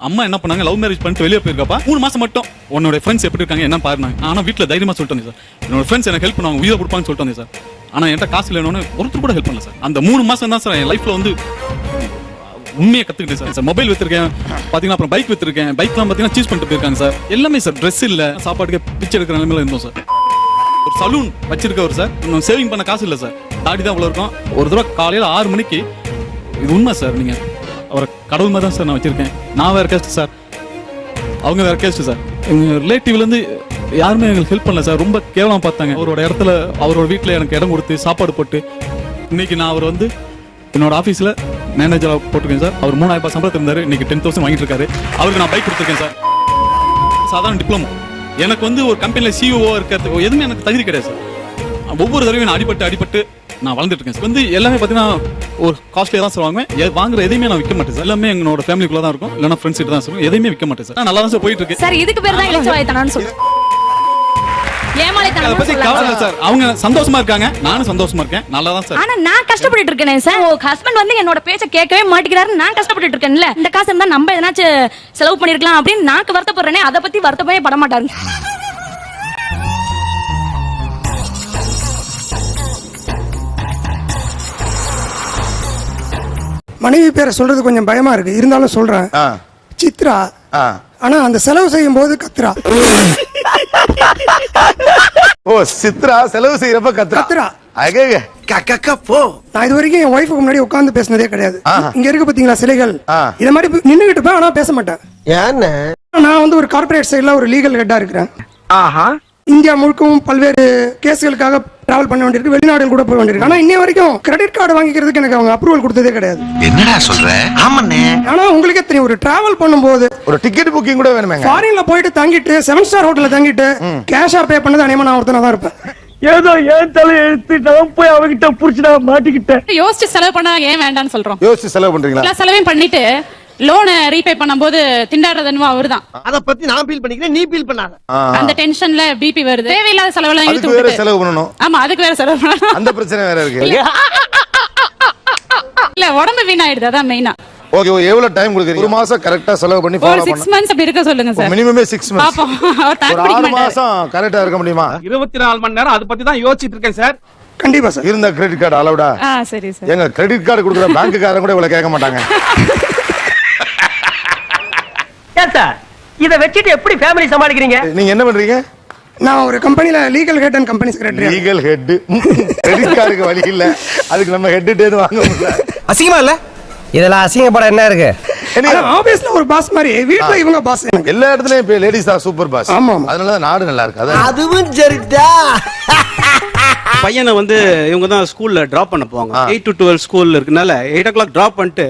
அம்மா என்ன பண்ணாங்க, லவ் மேரேஜ் பண்ணிட்டு வெளியே போயிருக்கப்பா 3 மாசம் மட்டும் உன்னோட ஃப்ரெண்ட்ஸ் எப்படி இருக்காங்க என்ன பாருங்க. ஆனா வீட்டுல தைரியமா சொல்லிட்டு வந்தேன் சார், என்னோட ஃப்ரெண்ட்ஸ் எனக்கு ஹெல்ப் பண்ணுவாங்க, உயிரை கொடுப்பாங்கன்னு சொல்லிட்டு வந்தேன் சார். ஆனா என்கிட்ட காசு இல்லைன்னு ஒருத்தர் கூட ஹெல்ப் பண்ணல சார். அந்த 3 மாசம் தான் சார் என் லைஃப்ல வந்து உண்மையை கத்துக்கிட்டேன் சார். மொபைல் வித்துருக்கேன் பாத்தீங்கன்னா, அப்புறம் பைக் வித்துருக்கேன். பைக்லாம் பாத்தீங்கன்னா சீஸ் பண்ணிட்டு போயிருக்காங்க சார். எல்லாமே சார், ட்ரெஸ் இல்ல, சாப்பாட்டுக்கு பிச்சை எடுக்கிற நிலைமையில இருந்தோம் சார். ஒரு சலூன் வச்சிருக்கவர் சார், இன்னும் சேவிங் பண்ண காசு இல்லை சார். தாடி தான் இவ்வளோ இருக்கும். ஒரு தடவை காலையில் 6 மணிக்கு, இது உண்மை சார், நீங்கள் அவரை கடவுள் மாதிரி தான் சார் நான் வச்சிருக்கேன். நான் வேற கேஸ்ட் சார், அவங்க வேற கேஸ்ட் சார். எங்கள் ரிலேட்டிவ்லேருந்து யாருமே எங்களுக்கு ஹெல்ப் பண்ணல சார். ரொம்ப கேவலம் பார்த்தாங்க. அவரோட இடத்துல அவரோட வீட்டில் எனக்கு இடம் கொடுத்து சாப்பாடு போட்டு, இன்னைக்கு நான் அவர் வந்து என்னோட ஆஃபீஸில் மேனேஜராக போட்டிருக்கேன் சார். அவர் 3000 ரூபாய் சம்பளத்தில் இருந்தார், இன்னைக்கு 10,000 வாங்கிட்டு இருக்காரு. அவருக்கு நான் பைக் கொடுத்துருக்கேன் சார். சாதாரண டிப்ளமோ. எனக்கு வந்து ஒரு கம்பெனியில் சிஓஓ இருக்கிறது எதுவுமே எனக்கு தகுதி கிடையாது சார். ஒவ்வொரு தடவையும் நான் அடிபட்டு நான் வளர்ந்துட்டு இருக்கேன் சார். வந்து எல்லாமே பார்த்தீங்கன்னா ஒரு காஸ்ட்லியாக தான் சார் வாங்குவேன். வாங்குற எதையுமே நான் விற்க மாட்டேன் சார். எல்லாமே எங்களோட ஃபேமிலிக்குள்ள தான் இருக்கும், இல்லைன்னா ஃப்ரெண்ட்ஸ் கிட்ட தான் சார். எதையுமே விற்க மாட்டேன் சார். நல்லா தான் சார் போயிட்டு இருக்கு சார். இதுக்கு பேர் தான் இளச்சவாயத்தனான்னு சொல்லுங்க. அதை பத்தி கவலை சார். அவங்க சந்தோஷமா இருக்காங்க, நானும் சந்தோஷமா இருக்கேன், நல்லா தான் சார். ஆனா நான் கஷ்டப்பட்டு இருக்கேன் சார். உங்க ஹஸ்பண்ட் வந்து என்னோட பேச்ச கேட்கவே மாட்டேங்கிறாரு, நான் கஷ்டப்பட்டு இருக்கேன்ல. இந்த காசு இருந்தா நம்ம எதனாச்சும் செலவு பண்ணிருக்கலாம் அப்படின்னு நான் வருத்தப்படுறேனே, அதை பத்தி வருத்தப்பே பட மாட்டாரு. மனைவி பேரை சொல்றது கொஞ்சம் பயமா இருக்கு, இருந்தாலும் சொல்றேன். சித்ரா. ஆனா அந்த செலவு செய்யும் போது கத்ரா. ஓ, சித்ரா செலவு செய்யறப்ப கத்ரா. போ. நான் இது வரைக்கும் என் ஒய்ஃபுக்கு முன்னாடி உட்கார்ந்து பேசினதே கிடையாது. இங்க இருக்கு பாத்தீங்களா சிலைகள், இத மாதிரி நின்னுகிட்டு இருப்பேன், ஆனா பேச மாட்டேன். நான் வந்து ஒரு கார்பரேட் சைடுல ஒரு லீகல் ஹெட்டா இருக்கிறேன். இந்தியா முழுக்கவும் பல்வேறு கேஸ்களுக்காக டிராவல் பண்ண வேண்டியிருக்கு, வெளிநாடுகள் கூட போக வேண்டியிருக்கு. ஆனா இன்னை வரைக்கும் கிரெடிட் கார்டு வாங்கிக்கிறதுக்கு எனக்கு அவங்க அப்ரூவல் கொடுத்ததே கிடையாது. என்னடா சொல்ற? ஆமாண்ணே. ஆனா உங்களுக்கே தெரியும், ஒரு டிராவல் பண்ணும்போது ஒரு டிக்கெட் புக்கிங் கூட வேணுமே. ஃபாரின்ல போயிட்டு தங்கிட்டு 7 ஸ்டார் ஹோட்டல்ல தங்கிட்டு கேஷா பே பண்ணது அநேகமா நான் ஒருத்தனா தான் இருப்பேன். ஏதோ ஏன் தலை எடுத்து நான் போய் அவகிட்ட புடிச்சுடா மாட்டிக்கிட்டேன். யோசிச்சு செலவு பண்ணா ஏன் வேண்டாம்னு சொல்றோம். யோசிச்சு செலவு பண்றீங்களா? செலவையும் பண்ணிட்டு லோனை ரீபே பண்ணும்போது திண்டாடுறது என்னவோ அவர்தான். அத பத்தி நான் ஃபீல் பண்ணிக்கிறேன், நீ ஃபீல் பண்ணாத. அந்த டென்ஷன்ல பிபி வருது, தேவையில்லாத செலவெல்லாம் இழுத்து அதுக்கு வேற விட்டு செலவு பண்ணணும். ஆமா, அதுக்கு வேற செலவு பண்ணணும். அந்த பிரச்சனை வேற இருக்கு. இல்ல, உடம்பு வீணாயிடுது, அதான் மெயினா. ஓகே, எவ்வளவு டைம் கொடுக்குறீங்க? 1 மாசம் கரெக்ட்டா செலவு பண்ணி ஃபாலோ பண்ணனும். 6 months அப்படி இருக்க சொல்லுங்க சார். மினிமமே 6 months. பாப்போம் அவர் தாக்கு ஒரு பிடிக்க 6 மாட்டாரு. மாசம் கரெக்ட்டா இருக்க முடியுமா? 24 மணி நேரம் அத பத்தி தான் யோசிச்சிட்டு இருக்கேன் சார். கண்டிப்பா சார். இருந்த கிரெடிட் கார்டு அலௌடா? சரி சார். எங்க கிரெடிட் கார்டு கொடுக்குற பேங்க்குக்காரங்க கூட இவ்வளவு கேட்க மாட்டாங்க. இத வச்சிட்டு எப்படி ஃபேமிலி சமாளிக்கிறீங்க? நீங்க என்ன பண்றீங்க? நான் ஒரு கம்பெனில legal head and company secretary. Legal head. Credit கார்டுக்கு வழி இல்ல, அதுக்கு நம்ம ஹெட் வாங்க முடியல. அசிங்கமா இல்ல? இதெல்லாம் அசிங்கப்பட என்ன இருக்கு? ஆபீஸ்ல ஒரு பாஸ் மாதிரி, வீட்ல இவங்க பாஸ். எல்லா இடத்துலயும் இப்ப லேடிஸ் தான் சூப்பர் பாஸ். ஆமா, அதனால தான் நாடு நல்லா இருக்கு. அதுவும் சரிடா. பையனை வந்து இவங்க தான் ஸ்கூல்ல டிராப் பண்ண போவாங்க. 8 to 12 ஸ்கூல்ல இருக்கனால 8 o'clock டிராப் பண்ணிட்டு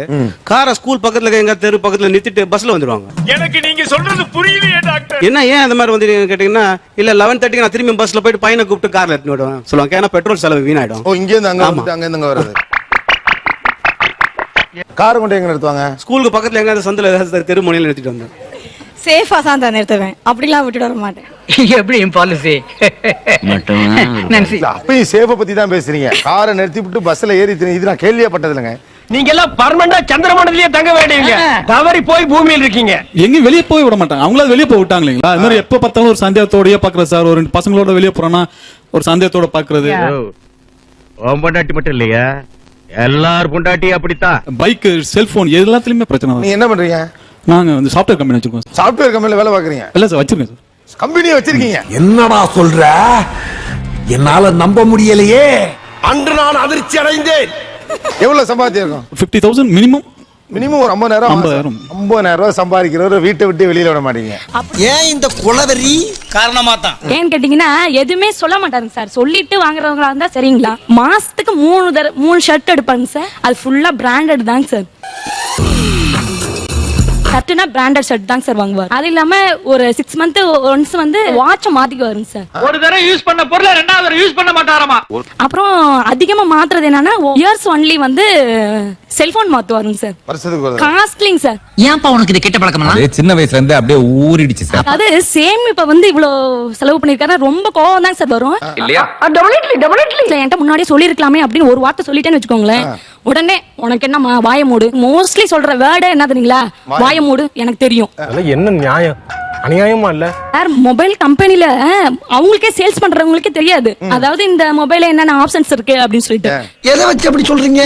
காரை ஸ்கூல் பக்கத்துல எங்க தெரு பக்கத்துல நிறுத்திட்டு பஸ்ல வந்துருவாங்க. எனக்கு நீங்க சொல்றது புரியலையே டாக்டர். என்ன ஏன் அந்த மாதிரி வந்து கேட்டீங்கன்னா, இல்ல 11:30 நான் திரும்பி பஸ்ல போயிட்டு பையனை கூப்பிட்டு கார்ல எடுத்துட்டு வருவேன் சொல்லுவாங்க. ஏன்னா பெட்ரோல் செலவு வீணாயிடும். ஓ, இங்க இருந்து அங்க வந்து அங்க இருந்து வர்றது. கார் கொண்டு எங்க நிறுத்துவாங்க? ஸ்கூலுக்கு பக்கத்துல எங்க சந்தில ஏதாவது தெரு முனையில நிறுத்திட்டு வந்தேன். சேஃபா தான் நிறுத்துவேன், அப்படிலாம் விட்டுட்டு வர மாட்டேன். எப்படி பாலிசி அப்பயும் சேஃப பத்தி தான் பேசுறீங்க. காரை நிறுத்தி விட்டு பஸ்ல ஏறி இது நான் கேள்விப்பட்டது இல்லைங்க. நீங்க எல்லாம் பர்மனண்டா சந்திரமண்டலத்திலேயே தங்க வேண்டியவங்க, தவறி போய் பூமியில் இருக்கீங்க. எங்கேயும் வெளியே போய் விட மாட்டாங்க. அவங்களால வெளியே போய் விட்டாங்க இல்லைங்களா? அது மாதிரி எப்ப பார்த்தாலும் ஒரு சந்தேகத்தோடய பாக்குறது சார். ஒரு 2 பசங்களோட வெளியே போறோம்னா ஒரு சந்தேகத்தோட பாக்குறது. பொண்டாட்டி மட்டும் இல்லையா, எல்லாரும் பொண்டாட்டி அப்படித்தான். பைக், செல்போன் எல்லாத்துலயுமே பிரச்சனை. நீங்க என்ன பண்றீங்க? நாங்க வந்து சாஃப்ட்வேர் கம்பெனி வச்சிருக்கோம். சாஃப்ட்வேர் கம்பெனில வேலை பாக்குறீங்க? இல்ல சார், வச்சிருக்கேன் சார். கம்பெனியை வச்சிருக்கீங்க? என்னடா சொல்ற? என்னால நம்ப முடியலையே. அன்று நான் அதிர்ச்சி அடைந்தேன். எவ்வளவு சம்பாதிச்சிருக்கோம்? 50,000 மினிமம். மினிமம் ஒரு 50,000 ரூபாய் சம்பாதிக்கிறவர் வீட்டை விட்டு வெளியில விட மாட்டீங்க. ஏன் இந்த குலவெறி? காரணமா தான். ஏன்னு கேட்டீங்கன்னா எதுவுமே சொல்ல மாட்டாருங்க சார். சொல்லிட்டு வாங்குறவங்களா இருந்தா சரிங்களா, மாசத்துக்கு 3 ஷர்ட் எடுப்பாங்க சார். அது ஃபுல்லா பிராண்டட் தாங்க சார். ஷர்ட்னா பிராண்டட் ஷர்ட் தாங்க சார் வாங்குவார். அது இல்லாம ஒரு 6 months ஒன்ஸ் வந்து வாட்ச மாத்திக்குவாருங்க சார். ஒரு தடவை யூஸ் பண்ண பொருளை 2வது தடவை யூஸ் பண்ண மாட்டாராமா. அப்புறம் அதிகமா மாத்துறது என்னன்னா இயர்ஸ் ஒன்லி வந்து செல்போன் மாத்துவாருங்க சார். வருஷத்துக்கு காஸ்ட்லிங் சார். ஏன்ப்பா உனக்கு இது கெட்ட பழக்கமா? சின்ன வயசுல இருந்து அப்படியே ஊறிடுச்சு சார். அதாவது சேமிப்பை வந்து இவ்வளவு செலவு பண்ணிருக்காரு, ரொம்ப கோவம் தான் சார் வரும். இல்லையா? என்கிட்ட முன்னாடியே சொல்லிருக்கலாமே அப்படின்னு ஒரு வார்த்தை சொல்லிட்டேன்னு வச்சுக்கோங்களேன், உடனே உனக்கு என்ன வாய மூடு. மோஸ்ட்லி சொல்ற வேர்டே என்ன தெரியுங்களா? வாய மூடு எனக்கு தெரியும். என்ன நியாயம், அநியாயமா இல்ல? சார் மொபைல் கம்பெனில அவங்களுக்கே சேல்ஸ் பண்றவங்களுக்கே தெரியாது, அதாவது இந்த மொபைல்ல என்னென்ன ஆப்ஷன்ஸ் இருக்கு அப்படின்னு சொல்லிட்டு. எதை வச்சு அப்படி சொல்றீங்க?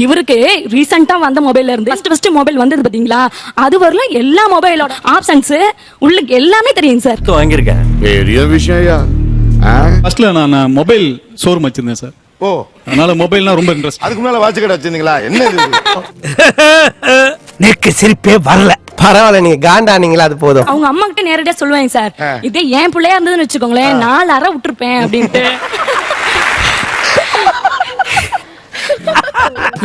இவருக்கு ரீசெண்டா வந்த மொபைல்ல இருந்து ஃபர்ஸ்ட் மொபைல் வந்தது பாத்தீங்களா, அது வரலாம் எல்லா மொபைலோட ஆப்ஷன்ஸ் உள்ளுக்கு எல்லாமே தெரியும் சார். வாங்கியிருக்கேன். பெரிய விஷயம். ஃபர்ஸ்ட்ல நான் மொபைல் ஷோரூம் வச்சிருந்தேன் சார். ஓ, அதனால மொபைல்னா ரொம்ப இன்ட்ரெஸ்ட். அதுக்கு முன்னால வாட்ச் கடை வச்சிருந்தீங்களா? என்ன இது? நெக்கு சிரிப்பே வரல. பரவாயில்ல, நீங்க காண்டானீங்களா, அது போதும். அவங்க அம்மா கிட்ட நேரடியா சொல்லுவாங்க சார், இதே என் பிள்ளையா இருந்ததுன்னு வச்சுக்கோங்களேன் 4 அரை விட்டுருப்பேன் அப்படின்ட்டு.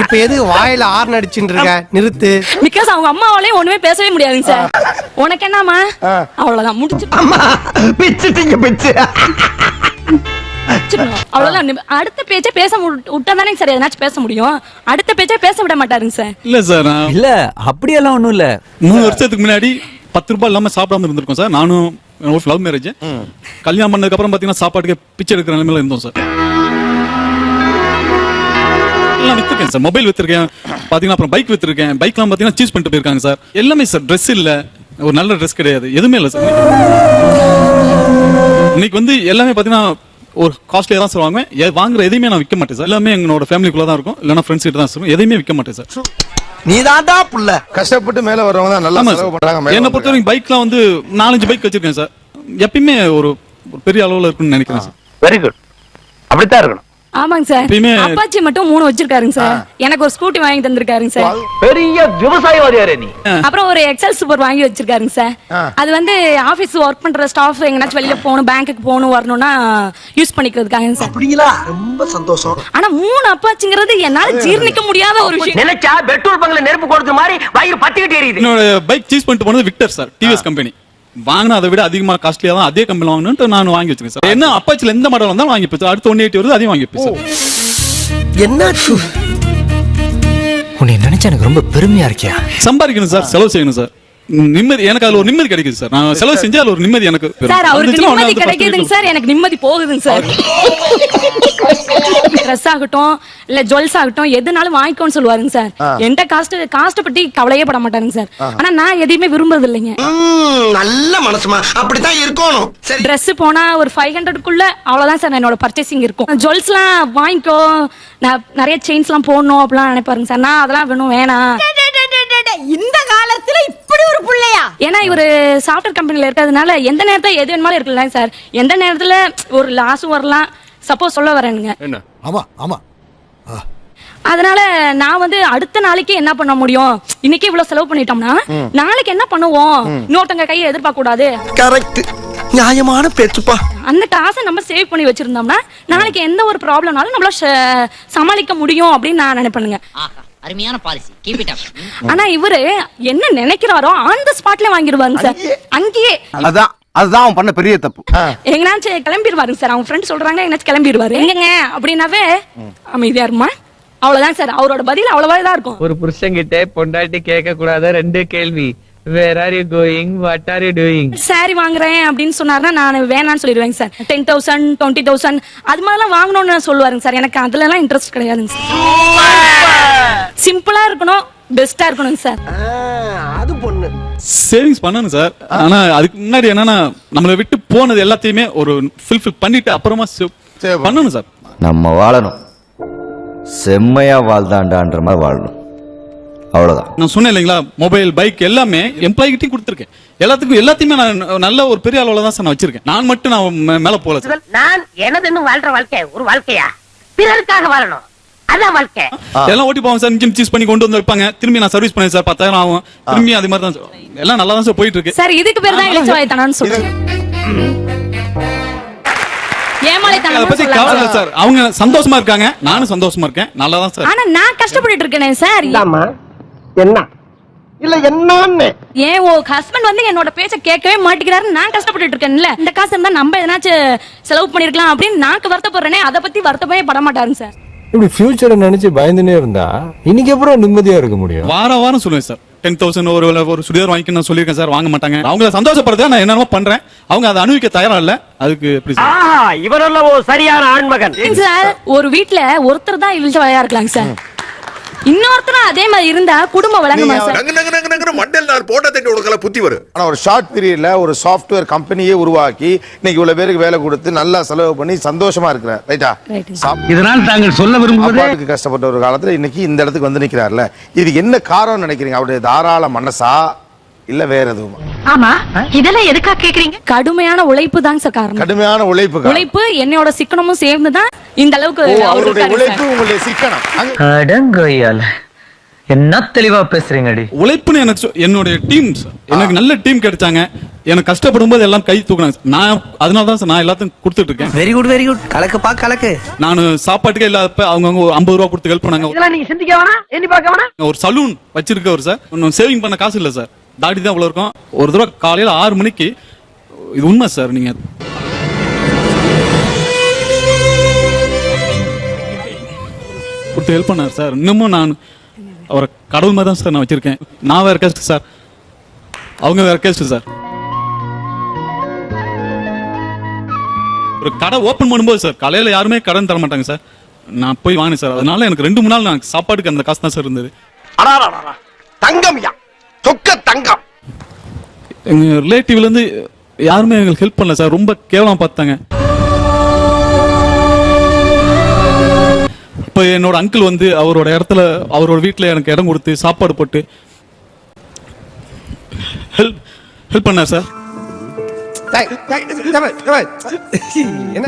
இப்ப எது வாயில ஆர்ன் அடிச்சுட்டு இருக்க? நிறுத்து. பிகாஸ் அவங்க அம்மாவாலே ஒண்ணுமே பேசவே முடியாதுங்க சார். உனக்கு என்னமா, அவ்வளவுதான் முடிச்சு பிச்சுட்டீங்க, பிச்சு. அவ்வளவுதான். அடுத்த பேச்சே பேச விட்டா தானே சார் எதனாச்சும் பேச முடியும். அடுத்த பேச்சே பேச விட மாட்டாருங்க சார். இல்ல சார், இல்ல அப்படியெல்லாம் ஒண்ணும் இல்ல. 3 வருஷத்துக்கு முன்னாடி 10 ரூபாய் இல்லாம சாப்பிடாம இருந்திருக்கோம் சார். நானும் ஒரு லவ் மேரேஜ். கல்யாணம் பண்ணதுக்கு அப்புறம் பாத்தீங்கன்னா சாப்பாட்டுக்கு பிச்சை எடுக்கிற நிலைமையில இருந்தோம் சார். எல்லாம் வித்துருக்கேன் சார். மொபைல் வித்துருக்கேன் பாத்தீங்கன்னா, அப்புறம் பைக் வித்துருக்கேன். பைக்லாம் பாத்தீங்கன்னா சீஸ் பண்ணிட்டு போயிருக்காங்க சார். எல்லாமே சார். ட்ரெஸ் இல்ல, ஒரு நல்ல ட்ரெஸ் கிடையாது, எதுவுமே இல்ல சார். இன்னைக்கு வந்து எல்லாமே பாத்தீங்கன்னா ஒரு காஸ்ட்லியா தான் சார் வாங்குவேன். வாங்குற எதையுமே நான் விற்க மாட்டேன் சார். எல்லாமே எங்களோட ஃபேமிலிக்குள்ள தான் இருக்கும், இல்லைன்னா ஃப்ரெண்ட்ஸ் கிட்ட தான் சார். எதையுமே விற்க மாட்டேன் சார். நீதான்டா புள்ள. கஷ்டப்பட்டு மேல வரவங்க தான் நல்லா செலவு பண்றாங்க. என்ன பொறுத்த வரைக்கும் பைக்லாம் வந்து 4-5 பைக் வச்சிருக்கேன் சார். எப்பயுமே ஒரு பெரிய அளவுல இருக்குன்னு நினைக்கிறேன் சார். வெரி குட், அப்படித்தான் இருக்கணும். ஆமாங்க சார். அப்பாச்சி மட்டும் 3 வச்சிருக்காருங்க சார். எனக்கு ஒரு ஸ்கூட்டி வாங்கி தந்திருக்காருங்க சார். பெரிய விவசாயவாதியாரே நீ. அப்புறம் ஒரு எக்ஸல் சூப்பர் வாங்கி வச்சிருக்காருங்க சார். அது வந்து ஆபீஸ் ஒர்க் பண்ற ஸ்டாஃப் எங்கனாச்சும் வெளியில போகணும், பேங்க்குக்கு போகணும் வரணும்னா யூஸ் பண்ணிக்கிறதுக்காக சார். அப்படிங்களா? ரொம்ப சந்தோஷம். ஆனா 3 அப்பாச்சிங்கிறது என்னால ஜீர்ணிக்க முடியாத ஒரு விஷயம். நினைச்சா பெட்ரோல் பங்க்ல நெருப்பு கொடுத்த மாதிரி வயிறு பத்திக்கிட்டு எரியுது. என்னோட பைக் சீஸ் பண்ணிட்டு போனது விக்டர் சார், டிவிஎஸ் கம்பெனி. வாங்கினா அதை விட அதிகமா காஸ்ட்லியா தான் அதே கம்பெனி வாங்கணும்னு நான் வாங்கி வச்சிருக்கேன் சார். என்ன அப்பாச்சில எந்த மாடல் வந்தாலும் வாங்கி போச்சு. அடுத்து 180 வருது, அதையும் வாங்கி போச்சு சார். என்னாச்சு? உன்னை நினைச்சா எனக்கு ரொம்ப பெருமையா இருக்கியா? சம்பாதிக்கணும் சார், செலவு செய்யணும் சார். நிம்மதி, எனக்கு அதுல ஒரு நிம்மதி கிடைக்குது சார். நான் செலவு செஞ்சா அதுல ஒரு நிம்மதி எனக்கு சார். அவருக்கு நிம்மதி கிடைக்குதுங்க சார், எனக்கு நிம்மதி போகுதுங்க சார். ட்ரெஸ் ஆகட்டும் இல்ல ஜுவல்ஸ் ஆகட்டும் எதுனாலும் வாங்கிக்கோன்னு சொல்லுவாருங்க சார். என்கிட்ட காஸ்ட் பத்தி கவலையே பட மாட்டாருங்க சார். ஆனா நான் எதையுமே விரும்புறது இல்லைங்க. நல்ல மனசுமா, அப்படித்தான் இருக்கணும். ட்ரெஸ் போனா ஒரு 500க்குள்ள அவ்வளவுதான் சார் என்னோட பர்ச்சேசிங் இருக்கும். ஜுவல்ஸ் எல்லாம் வாங்கிக்கோ, நிறைய செயின்ஸ் எல்லாம் போடணும் அப்படிலாம் நினைப்பாருங்க சார். நான் அதெல்லாம் வேணாம். இந்த காலத்துல இப்படி ஒரு புள்ளையா? ஏன்னா இவரு சாஃப்ட்வேர் கம்பெனில இருக்கிறதுனால எந்த நேரத்துல எது வேணுமாலும் இருக்கலாம் சார். எந்த நேரத்துல ஒரு லாஸும் வரலாம். சப்போஸ் சொல்ல வரேனுங்க. ஆமா ஆமா. அதனால நான் வந்து அடுத்த நாளைக்கு என்ன பண்ண முடியும், இன்னைக்கு இவ்வளவு செலவு பண்ணிட்டோம்னா நாளைக்கு என்ன பண்ணுவோம், இன்னொருத்தங்க கையை எதிர்பார்க்க கூடாது. கரெக்ட், நியாயமான பேச்சுப்பா. அந்த காசை நம்ம சேவ் பண்ணி வச்சிருந்தோம்னா நாளைக்கு எந்த ஒரு ப்ராப்ளம்னாலும் நம்மள சமாளிக்க முடியும் அப்படின்னு நான் நினைப்பேனுங்க. அருமையான பாலிசி, கீப் இட் அப். ஆனா இவரு என்ன நினைக்கிறாரோ ஆன் தி ஸ்பாட்ல வாங்கிடுவாருங்க சார். அங்கேயே அதுதான் அவன் பண்ண பெரிய தப்பு. எங்கனாச்சும் கிளம்பிடுவாருங்க சார். அவங்க ஃப்ரெண்ட் சொல்றாங்க எங்கனாச்சும் கிளம்பிடுவாரு. எங்கங்க அப்படின்னாவே அமைதியா இருமா, அவ்வளவுதான் சார். அவரோட பதில் அவ்வளவுதான் இருக்கும். ஒரு புருஷன்கிட்ட பொண்டாட்டி கேட்க கூடாத 2 கேள்வி. Where are you going? What are you doing? Sorry வாங்குறேன் அப்படின்னு சொன்னாருன்னா நான் வேணான்னு சொல்லிடுவேங்க சார். 10,000 20,000 அது மாதிரிலாம் வாங்கணும்னு சொல்லுவாருங்க சார். எனக்கு அதுல எல்லாம் இன்ட்ரெஸ்ட் கிடையாதுங்க சார். சிம்பிளா இருக்கணும், பெஸ்டா இருக்கணும் சார். அது பொண்ணு சேவிங்ஸ் பண்ணணும் சார். ஆனா அதுக்கு முன்னாடி என்னன்னா நம்மளை விட்டு போனது எல்லாத்தையுமே ஒரு ஃபில்ஃபில் பண்ணிட்டு அப்புறமா பண்ணணும் சார். நம்ம வாழணும், செம்மையா வாழ்தாண்டான்ற மாதிரி வாழணும், அவ்வளவுதான். நான் சொன்னேன் இல்லைங்களா, மொபைல் பைக் எல்லாமே எம்ப்ளாய்கிட்டையும் கொடுத்துருக்கேன். எல்லாத்தையுமே நான் நல்ல ஒரு பெரிய அளவுல தான் சார் நான் வச்சிருக்கேன். நான் மட்டும் நான் மேல போல சார். நான் எனதுன்னு வாழ்ற வாழ்க்கை ஒரு வாழ்க்கையா? பிறருக்காக வாழணும், அதான் வாழ்க்கை. எல்லாம் ஓட்டி போவாங்க சார். இன்கம் சீஸ் பண்ணி கொண்டு வந்து வைப்பாங்க. திரும்பி நான் சர்வீஸ் பண்ணேன் சார், 10,000 ஆகும். திரும்பி அது மாதிரி தான் எல்லாம் நல்லா தான் சார் போயிட்டு இருக்கு சார். இதுக்கு பேர் தான் இளச்சவாயத்தனான்னு சொல்றேன். ஏமாளைத்தனம் பத்தி கவலை இல்ல சார். அவங்க சந்தோஷமா இருக்காங்க, நானும் சந்தோஷமா இருக்கேன், நல்லா தான் சார். ஆனா நான் கஷ்டப்பட்டுட்டு இருக்கேனே சார். என்ன இல்ல என்னன்னு ஏன் ஓ ஹஸ்பண்ட் வந்து என்னோட பேச்ச கேட்கவே மாட்டேங்கிறாரு. நான் கஷ்டப்பட்டுட்டு இருக்கேன்ல. இந்த காசு இருந்தா நம்ம எதனாச்சும் செலவு பண்ணிருக்கலாம் அப்படின்னு நாக்கு வருத்தப்படுறேனே, அதை பத்தி வருத்தமே பட மாட்டாருங்க சார். இப்படி ஃபியூச்சரை நினைச்சு பயந்துனே இருந்தா இன்னைக்கு அப்புறம் நிம்மதியா இருக்க முடியும். வாரம் சொல்லுவேன் சார். 10,000 ஒரு சுடிதார் வாங்கிக்க நான் சொல்லியிருக்கேன் சார். வாங்க மாட்டாங்க. அவங்கள சந்தோஷப்படுறதா நான் என்னென்னமோ பண்றேன். அவங்க அதை அனுபவிக்க தயாரா இல்ல. அதுக்கு எப்படி சார்? இவரெல்லாம் ஒரு சரியான ஆண்மகன் சார். ஒரு வீட்டுல ஒருத்தர் தான் இழுச்சவாயா இருக்கலாம் சார். இன்னொருத்தரும் அதே மாதிரி இருந்தா குடும்பம் வழங்குமா சார்? மண்டல் நான் போட்ட தட்டி உனக்கு புத்தி வரும். ஆனா ஒரு ஷார்ட் பீரியட்ல ஒரு சாஃப்ட்வேர் கம்பெனியே உருவாக்கி இன்னைக்கு இவ்வளவு பேருக்கு வேலை கொடுத்து நல்லா செலவு பண்ணி சந்தோஷமா இருக்கிறார். ரைட்டா? இதனால் தாங்கள் சொல்ல விரும்புவது கஷ்டப்பட்ட ஒரு காலத்துல இன்னைக்கு இந்த இடத்துக்கு வந்து நிக்கிறார்ல, இது என்ன காரணம் நினைக்கிறீங்க? அவருடைய தாராள மனசா இல்ல வேற எதுவும்? ஆமா, இதெல்லாம் எதுக்காக கேக்குறீங்க? கடுமையான உழைப்பு தாங்க சார் காரணம். கடுமையான உழைப்பு என்னோட சிக்கனமும் சேர்ந்துதான் இந்த அளவுக்கு அவருடைய உழைப்பு உங்களுடைய சிக்கனம். அடங்கோயால என்ன தெளிவா பேசுறீங்கடி. உழைப்புன்னு எனக்கு என்னுடைய டீம் எனக்கு நல்ல டீம் கிடைச்சாங்க. எனக்கு கஷ்டப்படும் போது எல்லாம் கை தூக்குனாங்க. நான் அதனால தான் சார் நான் எல்லாத்தையும் கொடுத்துட்டு இருக்கேன். வெரி குட் கலக்குப்பா கலக்கு. நான் சாப்பாட்டுக்கே இல்லாதப்ப அவங்க 50 ரூபா கொடுத்து ஹெல்ப் பண்ணாங்க. இதெல்லாம் நீங்க சிந்திக்க வேணாம், எண்ணி பார்க்க வேணாம். ஒரு சலூன் வச்சிருக்கவர் சார். இன்னும் சேவிங் பண்ண காசு இல்ல சார். தாடி தான் இவ்வளவு இருக்கும். ஒரு தடவை காலையில 6 மணிக்கு, இது உண்மை சார், நீங்க கொடுத்து ஹெல்ப் பண்ணார் சார். இன்னமும் நான் அவரை கடவுள் மாதிரி தான் சார் நான் வச்சிருக்கேன். நான் வேற கேஸ்ட் சார், அவங்க வேற கேஸ்ட் சார். ஒரு கடை ஓபன் பண்ணும்போது சார் காலையில யாருமே கடன் தர மாட்டாங்க சார். நான் போய் வாங்கினேன் சார். அதனால எனக்கு 2 3 நாள் நான் சாப்பாட்டுக்கு அந்த காசு தான் சார் இருந்தது. தங்கம்யா, சொக்க தங்கம். எங்க ரிலேட்டிவ்ல இருந்து யாருமே எங்களுக்கு ஹெல்ப் பண்ணல சார். ரொம்ப கேவலமா பார்த்தாங்க. இப்ப என்னோட அங்கிள் வந்து அவரோட இடத்துல அவரோட வீட்டுல எனக்கு இடம் கொடுத்து சாப்பாடு போட்டு ஹெல்ப் பண்ணார் சார்.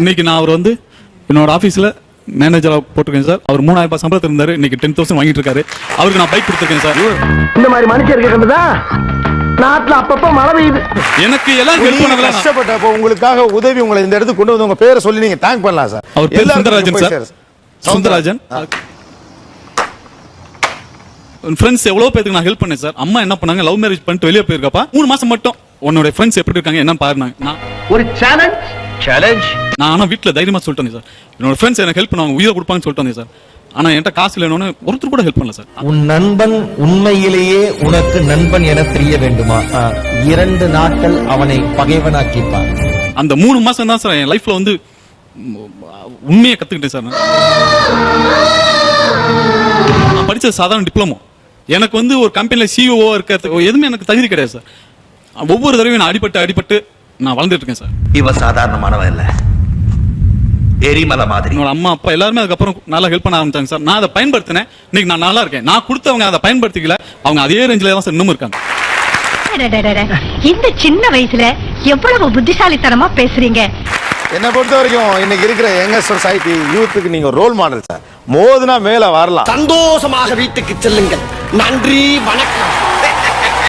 இன்னைக்கு நான் அவர் வந்து என்னோட ஆபீஸ்ல மேனேஜரா போட்டிருக்கேன் சார். அவர் 3000 ரூபாய் சம்பளத்தில் இருந்தாரு. இன்னைக்கு 10,000 வாங்கிட்டு இருக்காரு. அவருக்கு நான் பைக் கொடுத்துருக்கேன் சார். இந்த மாதிரி மனுஷன் இருக்கிறதா நாட்டுல அப்பப்ப மழை பெய்யுது. எனக்கு எல்லாம் ஹெல்ப் பண்ணல. கஷ்டப்பட்டப்போ உங்களுக்காக உதவி உங்களை இந்த இடத்துக்கு கொண்டு வந்து உங்க பேரை சொல்லி நீங்க தேங்க் பண்ணலாம் சார். அவர் பேர் சுந்தரராஜன் சார். சுந்தரராஜன். ஃப்ரெண்ட்ஸ் எவ்வளவு பேருக்கு நான் ஹெல்ப் பண்ணேன் சார். அம்மா என்ன பண்ணாங்க, லவ் மேரேஜ் பண்ணிட்டு வெளியே போயிருக்கப்பா 3 மாசம் மட்டும் உன்னோட ஃப்ரெண்ட்ஸ் எப்படி இருக்காங்க என்ன பாருங்க. நான் ஒரு சேலஞ்ச் நான் ஆனா வீட்டுல தைரியமா சொல்லிட்டேன் சார். என்னோட ஃப்ரெண்ட்ஸ் எனக்கு ஹெல்ப் பண்ணுவாங்க, உயிரை கொடுப்பாங்கன்னு சொல்லிட்டேன் சார். ஆனா என்கிட்ட காசு இல்லைன்னு ஒருத்தர் கூட ஹெல்ப் பண்ணல சார். உன் நண்பன் உண்மையிலேயே உனக்கு நண்பன் என தெரிய வேண்டுமா? 2 நாட்கள் அவனை பகைவனாக்கிப்பான். அந்த 3 மாசம் தான் சார் என் லைஃப்ல வந்து உண்மையை கத்துக்கிட்டேன் சார். நான் படிச்சது சாதாரண டிப்ளமோ. எனக்கு வந்து ஒரு கம்பெனில சிஓ இருக்கிறதுக்கு எதுவுமே எனக்கு தகுதி கிடையாது சார். ஒவ்வொரு தடவையும் நான் அடிபட்டு நான் வளர்ந்துட்டு இருக்கேன் சார். இவ சாதாரணமானவன் இல்ல, எரிமலை மாதிரி. என்னோட அம்மா அப்பா எல்லாருமே அதுக்கப்புறம் நல்லா ஹெல்ப் பண்ண ஆரம்பிச்சாங்க சார். நான் அதை பயன்படுத்தினேன். இன்னைக்கு நான் நல்லா இருக்கேன். நான் கொடுத்தவங்க அதை பயன்படுத்திக்கல. அவங்க அதே ரேஞ்சில தான் சார் இன்னும் இருக்காங்க. இந்த சின்ன வயசுல எவ்வளவு புத்திசாலித்தனமா பேசுறீங்க. என்ன பொறுத்த வரைக்கும் இன்னைக்கு இருக்கிற யங் சொசைட்டி யூத்துக்கு நீங்க ரோல் மாடல் சார். மோதுனா மேல வரலாம். சந்தோஷமாக வீட்டுக்கு செல்லுங்கள். நன்றி, வணக்கம்.